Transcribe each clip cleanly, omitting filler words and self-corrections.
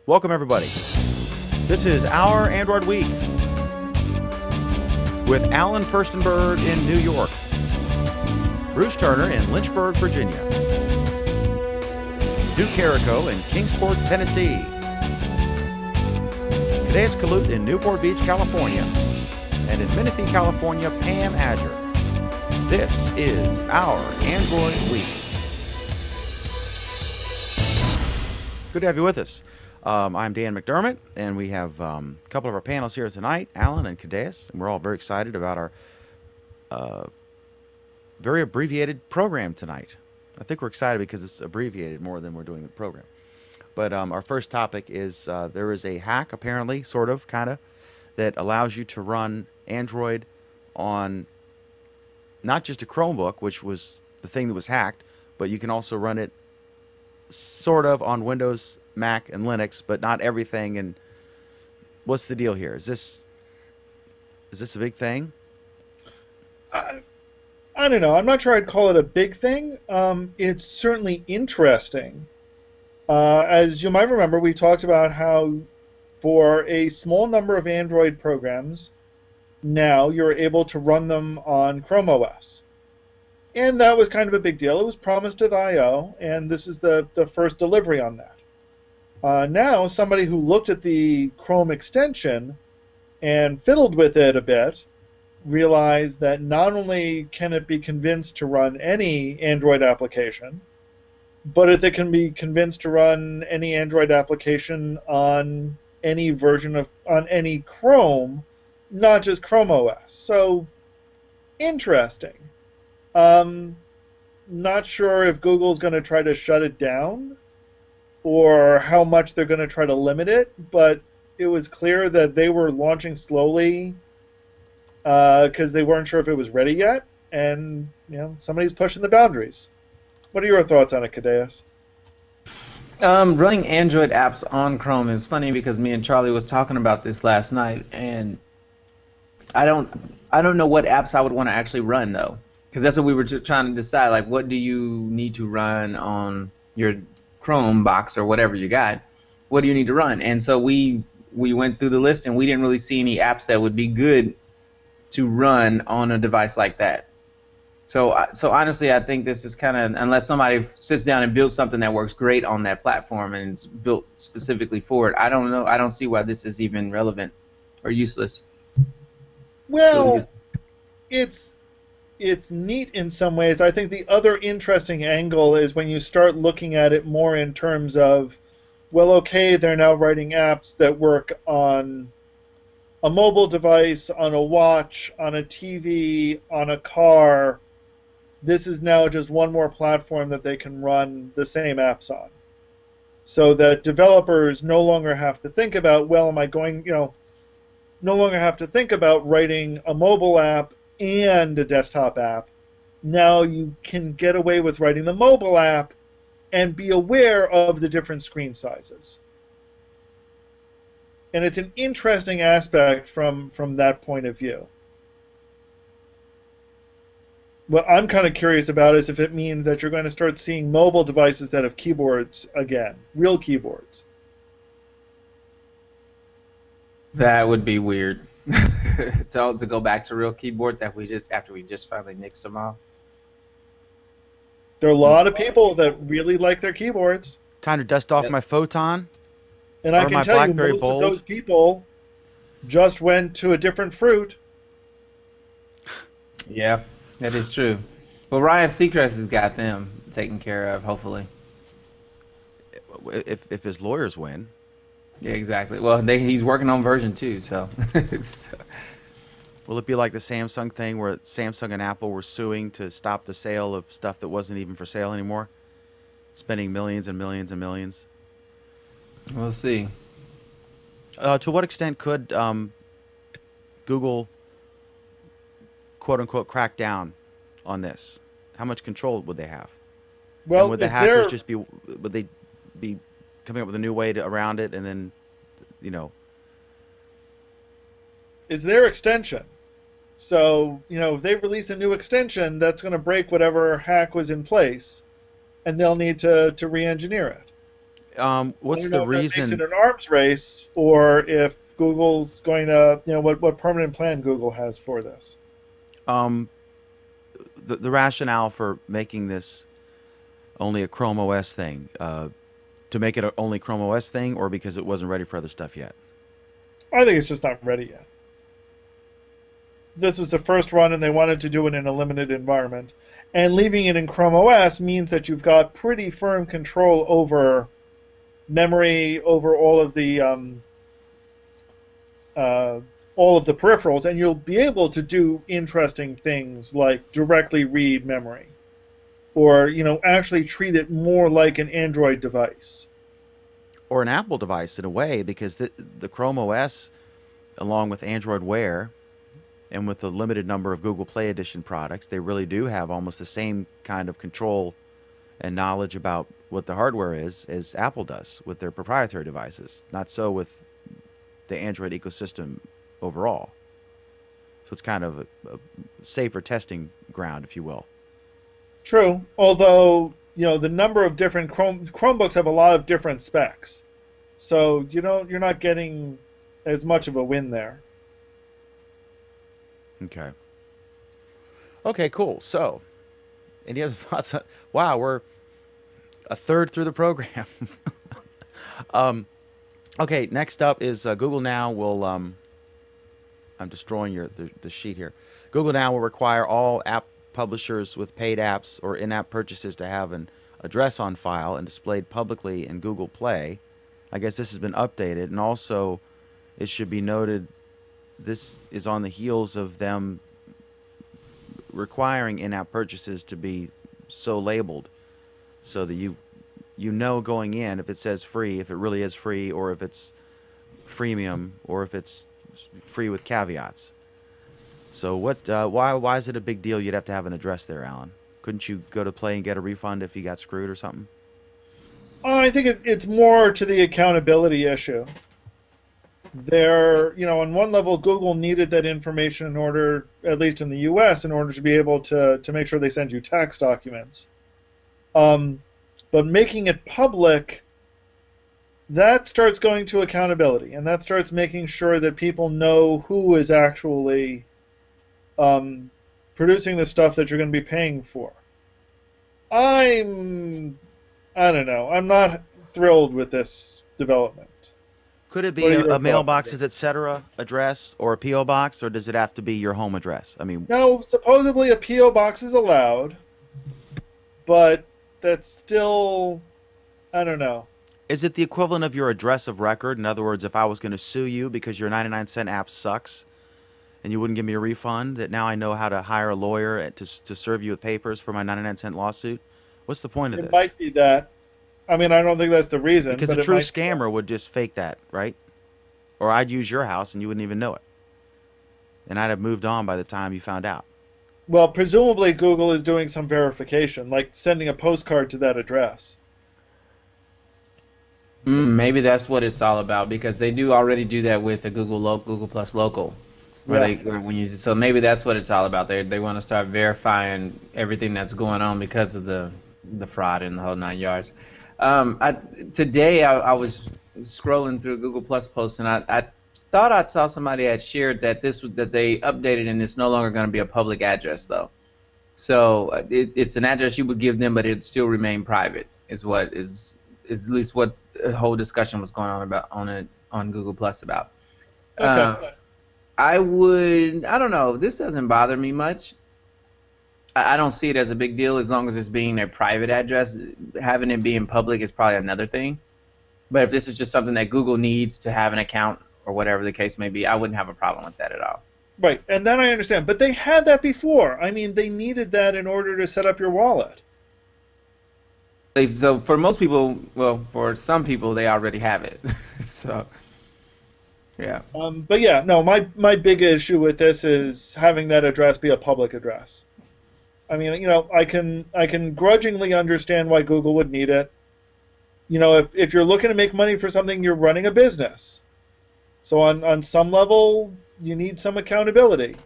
Welcome, everybody. This is Our Android Week with Alan Furstenberg in New York, Bruce Turner in Lynchburg, Virginia, Duke Carrico in Kingsport, Tennessee, Cadeas Kalut in Newport Beach, California, and in Menifee, California, Pam Azure. This is Our Android Week. Good to have you with us. I'm Dan McDermott, and we have a couple of our panels here tonight, Alan and Cadeas, and we're all very excited about our very abbreviated program tonight. I think we're excited because it's abbreviated more than we're doing the program. But our first topic is there is a hack, apparently, sort of, kind of, that allows you to run Android on not just a Chromebook, which was the thing that was hacked, but you can also run it sort of on Windows, Mac, and Linux, but not everything. And what's the deal here? Is this a big thing? I don't know. I'm not sure I'd call it a big thing. It's certainly interesting. As you might remember, we talked about how for a small number of Android programs, now you're able to run them on Chrome OS. And that was kind of a big deal. It was promised at I.O., and this is the first delivery on that. Now, somebody who looked at the Chrome extension and fiddled with it a bit realized that not only can it be convinced to run any Android application, but it can be convinced to run any Android application on any on any Chrome, not just Chrome OS. So, interesting. Not sure if Google's going to try to shut it down or how much they're going to try to limit it, but it was clear that they were launching slowly because they weren't sure if it was ready yet, and somebody's pushing the boundaries. What are your thoughts on it, Cadeas? Running Android apps on Chrome is funny because me and Charlie was talking about this last night, and I don't know what apps I would want to actually run though, because that's what we were trying to decide. Like, what do you need to run on your Chrome box or whatever you got? What do you need to run? And so we went through the list, and we didn't really see any apps that would be good to run on a device like that. So honestly, I think this is kind of, unless somebody sits down and builds something that works great on that platform and it's built specifically for it, I don't know. I don't see why this is even relevant or useless. Well, it's neat in some ways. I think the other interesting angle is when you start looking at it more in terms of, well, okay, they're now writing apps that work on a mobile device, on a watch, on a TV, on a car. This is now just one more platform that they can run the same apps on. So that developers no longer have to think about, well, no longer have to think about writing a mobile app and a desktop app. Now you can get away with writing the mobile app and be aware of the different screen sizes. And it's an interesting aspect from that point of view. What I'm kind of curious about is if it means that you're going to start seeing mobile devices that have keyboards again, real keyboards. That would be weird. to go back to real keyboards after we just finally nixed them off. There are a lot of people that really like their keyboards. Time to dust off my Photon. And I can tell you, most of those people just went to a different fruit. Yeah, that is true. Well, Ryan Seacrest has got them taken care of, hopefully. If his lawyers win. Yeah, exactly. Well, he's working on version 2, so. Will it be like the Samsung thing where Samsung and Apple were suing to stop the sale of stuff that wasn't even for sale anymore? Spending millions and millions and millions? We'll see. To what extent could Google, quote-unquote, crack down on this? How much control would they have? Well, and would the hackers just be, would they be coming up with a new way around it and then, It's their extension. So, if they release a new extension, that's going to break whatever hack was in place, and they'll need to re-engineer it. I What's don't the know if that makes it reason? an arms race, or if Google's going to, what permanent plan Google has for this. Um, the rationale for making this only a Chrome OS thing, to make it a only Chrome OS thing, or because it wasn't ready for other stuff yet? I think it's just not ready yet. This was the first run, and they wanted to do it in a limited environment. And leaving it in Chrome OS means that you've got pretty firm control over memory, over all of the peripherals, and you'll be able to do interesting things like directly read memory, or actually treat it more like an Android device. Or an Apple device in a way, because the Chrome OS, along with Android Wear, and with the limited number of Google Play Edition products, they really do have almost the same kind of control and knowledge about what the hardware is as Apple does with their proprietary devices. Not so with the Android ecosystem overall. So it's kind of a safer testing ground, if you will. True, although the number of different Chromebooks have a lot of different specs, so you're not getting as much of a win there. Okay. Okay, cool. So, any other thoughts? Wow, we're a third through the program. Okay, next up is Google Now will. I'm destroying the sheet here. Google Now will require all app publishers with paid apps or in-app purchases to have an address on file and displayed publicly in Google Play. I guess this has been updated, and also it should be noted this is on the heels of them requiring in-app purchases to be so labeled, so that you know going in if it says free, if it really is free, or if it's freemium, or if it's free with caveats. So why is it a big deal you'd have to have an address there, Alan? Couldn't you go to Play and get a refund if you got screwed or something? I think it's more to the accountability issue. On one level, Google needed that information in order, at least in the U.S., in order to be able to make sure they send you tax documents. But making it public, that starts going to accountability, and that starts making sure that people know who is actually producing the stuff that you're going to be paying for. I don't know. I'm not thrilled with this development. Could it be What are your a mailboxes, thoughts? etc. address, or a P.O. box, or does it have to be your home address? I mean, Now, supposedly a P.O. box is allowed, but that's still, I don't know. is it the equivalent of your address of record? In other words, if I was going to sue you because your 99-cent app sucks and you wouldn't give me a refund, that now I know how to hire a lawyer to serve you with papers for my 99-cent lawsuit? What's the point of It this? might be that. I mean, I don't think that's the reason. Because but a it true might be scammer would just fake that, right? Or I'd use your house and you wouldn't even know it. And I'd have moved on by the time you found out. Well, presumably Google is doing some verification, like sending a postcard to that address. Maybe that's what it's all about, because they do already do that with the Google Plus Local, where Yeah. so maybe that's what it's all about. They want to start verifying everything that's going on because of the fraud and the whole 9 yards. Today I was scrolling through Google Plus posts, and I thought I saw somebody had shared that that they updated, and it's no longer going to be a public address though. So it's an address you would give them, but it'd still remain private. Is at least what the whole discussion was going on about on Google Plus about. Okay. I don't know. This doesn't bother me much. I don't see it as a big deal as long as it's being their private address. Having it being public is probably another thing. But if this is just something that Google needs to have an account or whatever the case may be, I wouldn't have a problem with that at all. Right, and then I understand. But they had that before. I mean, they needed that in order to set up your wallet. So for most people, well, for some people, they already have it. So, yeah. But yeah, no, my big issue with this is having that address be a public address. I mean, I can grudgingly understand why Google would need it. If you're looking to make money for something, you're running a business. So on some level, you need some accountability.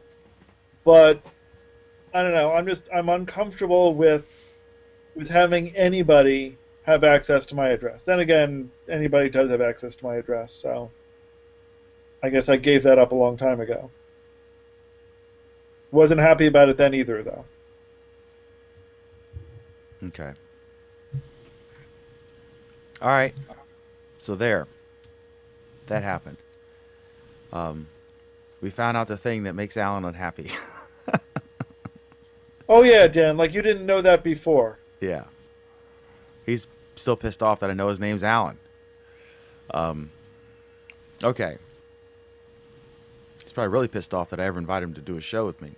But I don't know. I'm uncomfortable with having anybody have access to my address. Then again, anybody does have access to my address, so I guess I gave that up a long time ago. Wasn't happy about it then either, though. Okay. All right. So there. That happened. We found out the thing that makes Alan unhappy. Oh yeah, Dan, like you didn't know that before. Yeah. He's still pissed off that I know his name's Alan. Okay. He's probably really pissed off that I ever invited him to do a show with me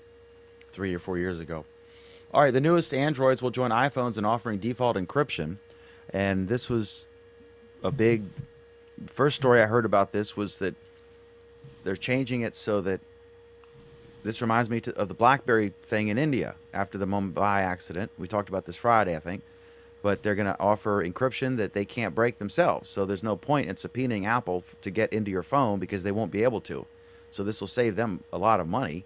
3 or 4 years ago. All right, the newest Androids will join iPhones in offering default encryption. And this was a big... First story I heard about this was that they're changing it so that... This reminds me of the BlackBerry thing in India after the Mumbai accident. We talked about this Friday, I think. But they're going to offer encryption that they can't break themselves. So there's no point in subpoenaing Apple to get into your phone because they won't be able to. So this will save them a lot of money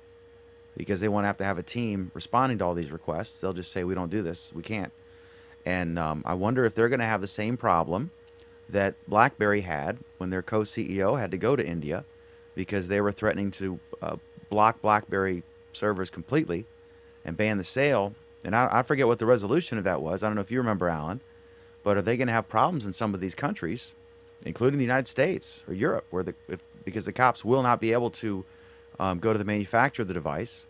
because they won't have to have a team responding to all these requests. They'll just say, we don't do this. We can't. And I wonder if they're going to have the same problem that BlackBerry had when their co-CEO had to go to India because they were threatening to block BlackBerry servers completely and ban the sale. And I forget what the resolution of that was. I don't know if you remember, Alan. But are they going to have problems in some of these countries, including the United States or Europe, where because the cops will not be able to go to the manufacturer of the device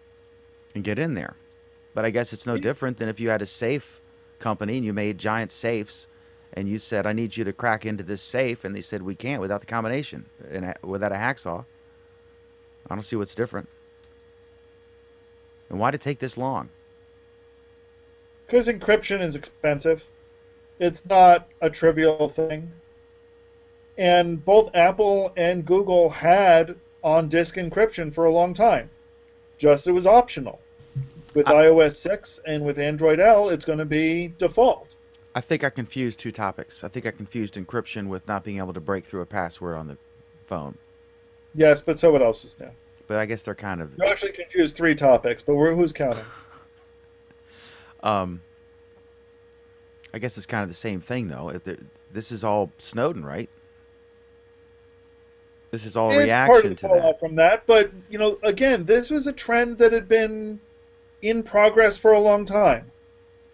and get in there? But I guess it's no different than if you had a safe company and you made giant safes and you said, I need you to crack into this safe. And they said, we can't without the combination and without a hacksaw. I don't see what's different. And why did it take this long? Because encryption is expensive. It's not a trivial thing. And both Apple and Google had on-disk encryption for a long time. Just it was optional. With iOS 6 and with Android L, it's going to be default. I think I confused two topics. I think I confused encryption with not being able to break through a password on the phone. Yes, but so what else is new? But I guess they're kind of... You actually confused three topics, but who's counting? I guess it's kind of the same thing, though. This is all Snowden, right? This is all a reaction to that. From that, but again, this was a trend that had been in progress for a long time.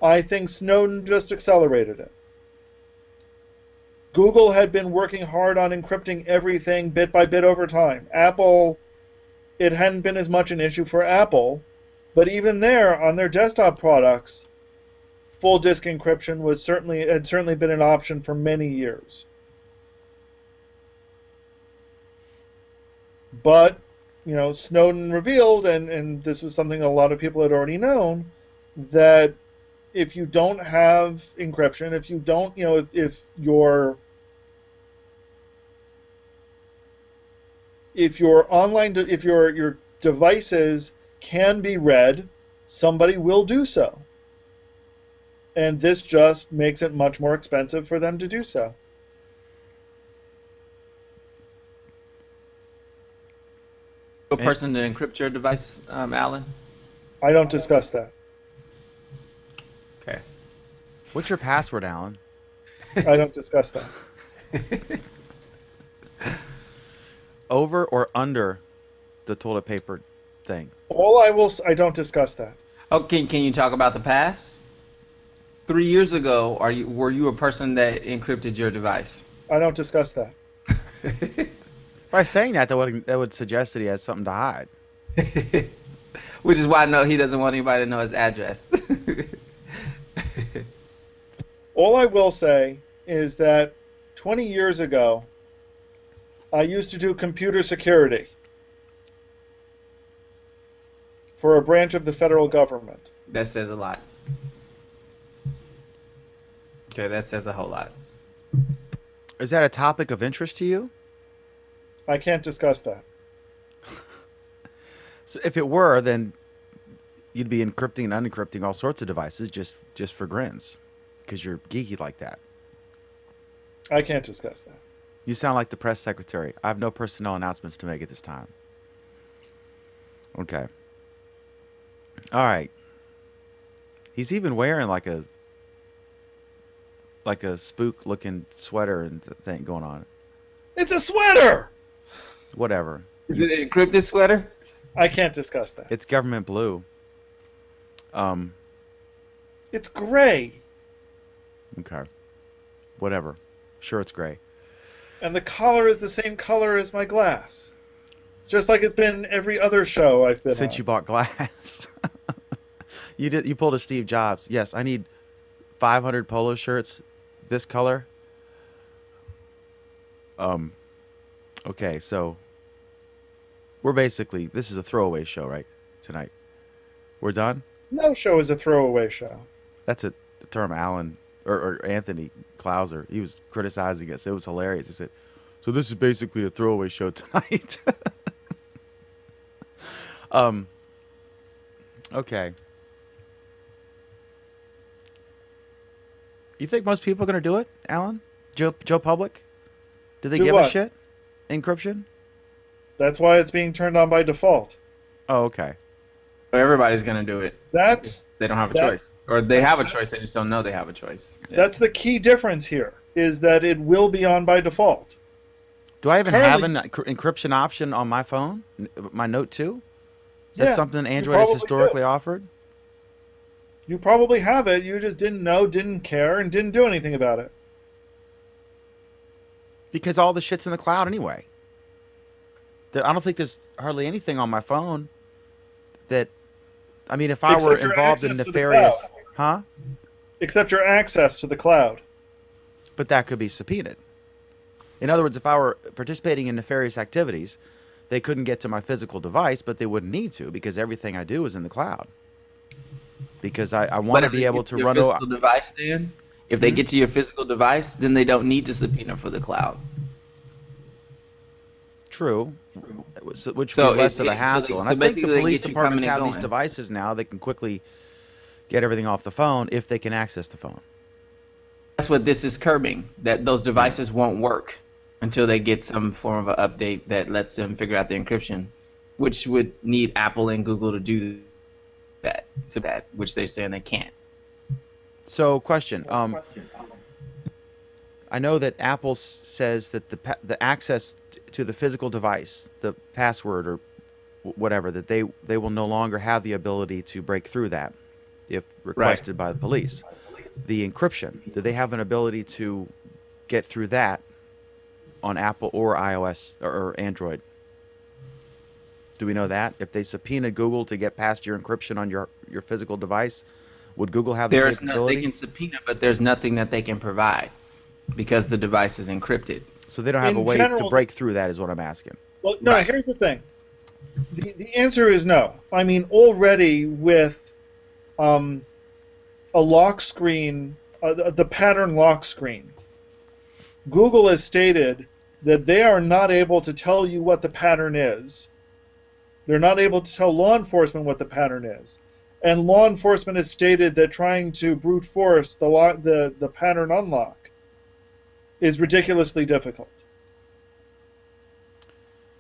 I think Snowden just accelerated it. Google had been working hard on encrypting everything bit by bit over time. Apple, it hadn't been as much an issue for Apple, but even there, on their desktop products, full disk encryption had certainly been an option for many years. But, Snowden revealed, and this was something a lot of people had already known, that if you don't have encryption, if you don't, if your devices can be read, somebody will do so. And this just makes it much more expensive for them to do so. A person to encrypt your device, Alan? I don't discuss that. Okay. What's your password, Alan? I don't discuss that. Over or under the toilet paper thing? I don't discuss that. Okay, can you talk about the past? 3 years ago, were you a person that encrypted your device? I don't discuss that. By saying that would suggest that he has something to hide. Which is why I know he doesn't want anybody to know his address. All I will say is that 20 years ago, I used to do computer security for a branch of the federal government. That says a lot. Okay, that says a whole lot. Is that a topic of interest to you? I can't discuss that. So if it were, then you'd be encrypting and unencrypting all sorts of devices just for grins, because you're geeky like that. I can't discuss that. You sound like the press secretary. I have no personnel announcements to make at this time. Okay. All right. He's even wearing like a like a spook-looking sweater and thing going on. It's a sweater. Whatever. Is it an encrypted sweater? I can't discuss that. It's government blue. It's gray. Okay. Whatever. Sure, it's gray. And the collar is the same color as my glass. Just like it's been every other show I've been on. Since you bought glass. You pulled a Steve Jobs. Yes, I need 500 polo shirts this color. Okay, so we're basically, this is a throwaway show, right? Tonight. We're done? No show is a throwaway show. That's a term Alan or Anthony Klauser, he was criticizing us. It was hilarious. He said, so this is basically a throwaway show tonight. Okay. You think most people are going to do it, Alan? Joe Public? Do they Do give a what? shit? Encryption? That's why it's being turned on by default. Oh, okay. Everybody's gonna do it. That's They don't have a That- choice, or they have a choice. They just don't know they have a choice. Yeah. that's the key difference here, is that it will be on by default. Do I even have Currently- an encryption option on my phone? My Note 2? Is that Yeah, something you Android has probably historically do. offered? You probably have it, you just didn't know, didn't care, and didn't do anything about it. Because all the shit's in the cloud anyway. I don't think there's hardly anything on my phone that, I mean, if I were Except your involved in access to the nefarious, cloud. huh? Except your access to the cloud. But that could be subpoenaed. In other words, if I were participating in nefarious activities, they couldn't get to my physical device, but they wouldn't need to because everything I do is in the cloud. Because I want to But if be they able get to your run physical device, then if they get to your physical device, then they don't need to subpoena for the cloud. True, which So would be less it- of a it- so hassle. they- And so I think basically the they police get you departments coming and have these going. devices now. They can quickly get everything off the phone if they can access the phone. That's what this is curbing. That those devices won't work until they get some form of an update that lets them figure out the encryption, which would need Apple and Google to do that, which they're saying they can't. So, question. I know that Apple says that the access to the physical device, the password or whatever, that they will no longer have the ability to break through that if requested by the police. The encryption, do they have an ability to get through that on Apple or iOS or Android? Do we know that? If they subpoenaed Google to get past your encryption on your physical device, would Google have the There's capability? they can subpoena, but there's nothing that they can provide because the device is encrypted. So they don't have In a way to general- break through that is what I'm asking. Well, no, Right. here's the thing. The answer is no. I mean, already with a lock screen, the pattern lock screen, Google has stated that they are not able to tell you what the pattern is. They're not able to tell law enforcement what the pattern is. And law enforcement has stated that trying to brute force the pattern unlock is ridiculously difficult.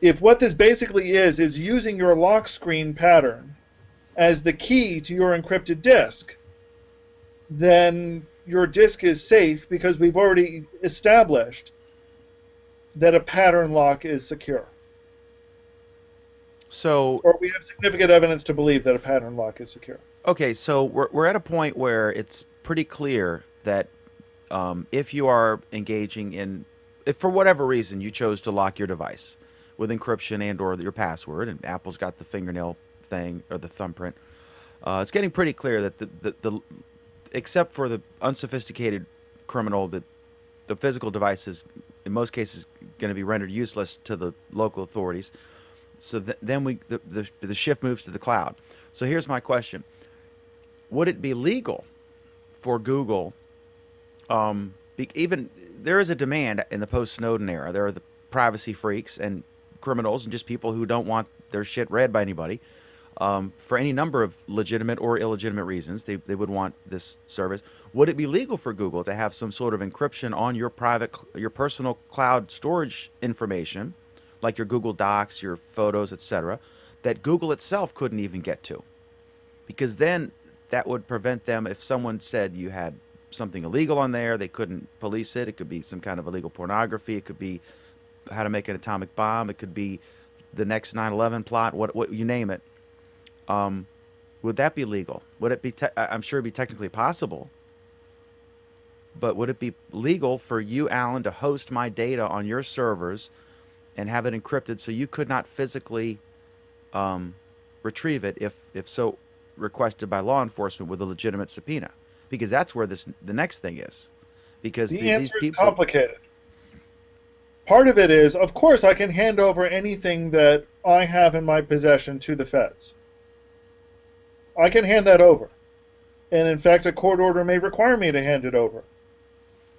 If what this basically is using your lock screen pattern as the key to your encrypted disk, then your disk is safe because we've already established that a pattern lock is secure. So, Or we have significant evidence to believe that a pattern lock is secure. okay, so we're at a point where it's pretty clear that if you are engaging in, if for whatever reason you chose to lock your device with encryption and or your password, and Apple's got the fingernail thing or the thumbprint, it's getting pretty clear that the except for the unsophisticated criminal, that the physical device is in most cases going to be rendered useless to the local authorities. So then the shift moves to the cloud. So here's my question: would it be legal for Google? Even there is a demand in the post-Snowden era. There are the privacy freaks and criminals and just people who don't want their shit read by anybody. For any number of legitimate or illegitimate reasons, they would want this service. Would it be legal for Google to have some sort of encryption on your your personal cloud storage information, like your Google Docs, your photos, etc., that Google itself couldn't even get to? Because then that would prevent them, if someone said you had something illegal on there. They couldn't police it. It could be some kind of illegal pornography. It could be how to make an atomic bomb. It could be the next 9/11 plot. What you name it. Would that be legal? Would it be? I'm sure it'd be technically possible. But would it be legal for you, Alan, to host my data on your servers and have it encrypted so you could not physically retrieve it if so requested by law enforcement with a legitimate subpoena? Because that's where the next thing is. Because the these answer people, is complicated. Part of it is, of course, I can hand over anything that I have in my possession to the feds. I can hand that over. And in fact, a court order may require me to hand it over.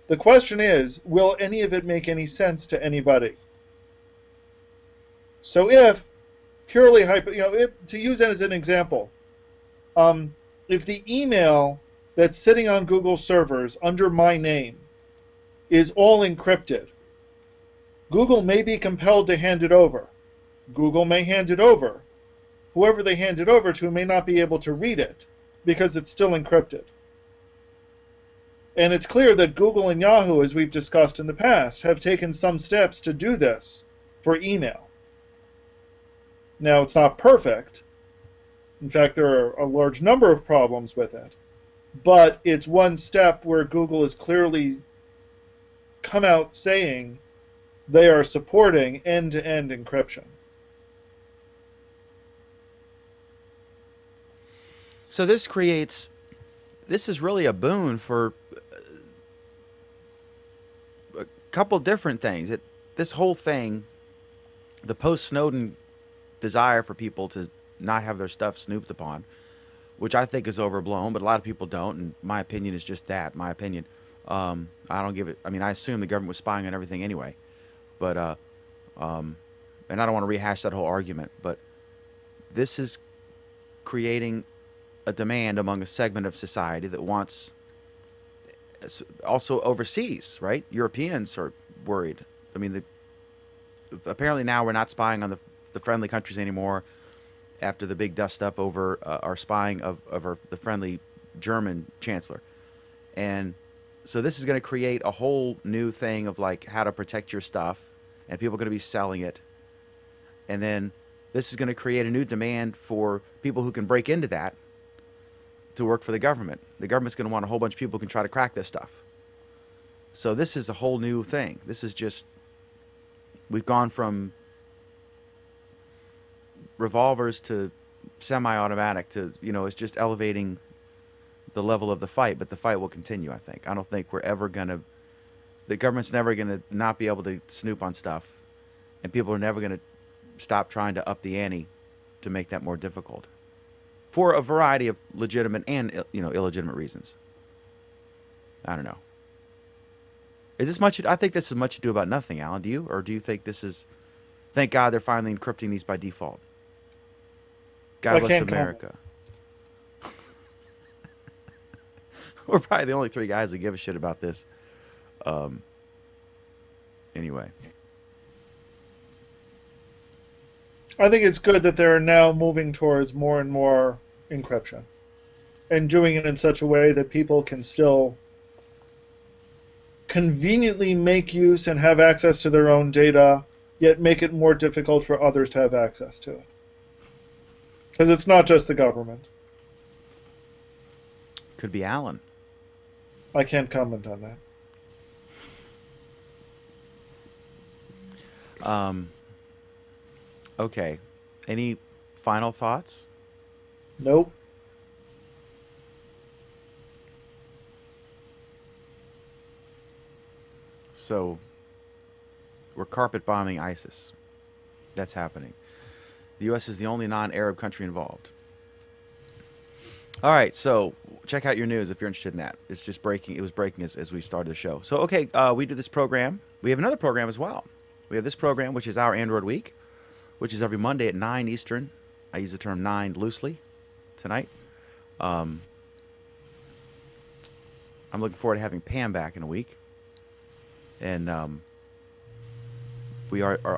The question is, will any of it make any sense to anybody? So if, purely, to use that as an example, if the email that's sitting on Google servers under my name is all encrypted, Google may be compelled to hand it over. Google may hand it over. Whoever they hand it over to may not be able to read it because it's still encrypted. And it's clear that Google and Yahoo, as we've discussed in the past, have taken some steps to do this for email. Now, it's not perfect. In fact, there are a large number of problems with it. But it's one step where Google has clearly come out saying they are supporting end-to-end encryption. So this is really a boon for a couple different things. This whole thing, the post-Snowden desire for people to not have their stuff snooped upon, which I think is overblown, but a lot of people don't, and my opinion is just that, my opinion. I don't give it, I mean, I assume the government was spying on everything anyway, but, and I don't want to rehash that whole argument, but this is creating a demand among a segment of society that wants, also overseas, right? Europeans are worried. I mean, apparently now we're not spying on the friendly countries anymore after the big dust up over our spying of the friendly German chancellor. And so this is going to create a whole new thing of like how to protect your stuff, and people are going to be selling it. And then this is going to create a new demand for people who can break into that to work for the government. The government's going to want a whole bunch of people who can try to crack this stuff. So this is a whole new thing. This is just, we've gone from revolvers to semi-automatic to, it's just elevating the level of the fight, but the fight will continue, I think. I don't think we're ever going to, the government's never going to not be able to snoop on stuff, and people are never going to stop trying to up the ante to make that more difficult for a variety of legitimate and, illegitimate reasons. I don't know. Is this much? I think this is much ado about nothing, Alan. Do you? Or do you think this is, thank God they're finally encrypting these by default? God bless America. We're probably the only three guys that give a shit about this. Anyway. I think it's good that they're now moving towards more and more encryption and doing it in such a way that people can still conveniently make use and have access to their own data, yet make it more difficult for others to have access to it. Because it's not just the government. Could be Alan. I can't comment on that. Okay. Any final thoughts? Nope. So, we're carpet bombing ISIS. That's happening. The U.S. is the only non-Arab country involved. All right, so check out your news if you're interested in that. It's just breaking. It was breaking as we started the show. So, okay, we do this program. We have another program as well. We have this program, which is our Android Week, which is every Monday at 9 Eastern. I use the term 9 loosely tonight. I'm looking forward to having Pam back in a week. And our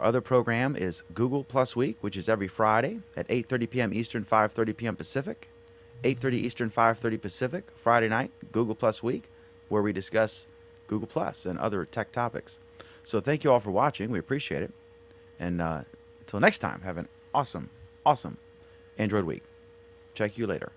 other program is Google Plus Week, which is every Friday at 8:30 p.m. Eastern, 5:30 p.m. Pacific. 8:30 Eastern, 5:30 Pacific, Friday night, Google Plus Week. where we discuss Google Plus and other tech topics. So thank you all for watching. We appreciate it. And until next time, have an awesome, awesome Android week. Check you later.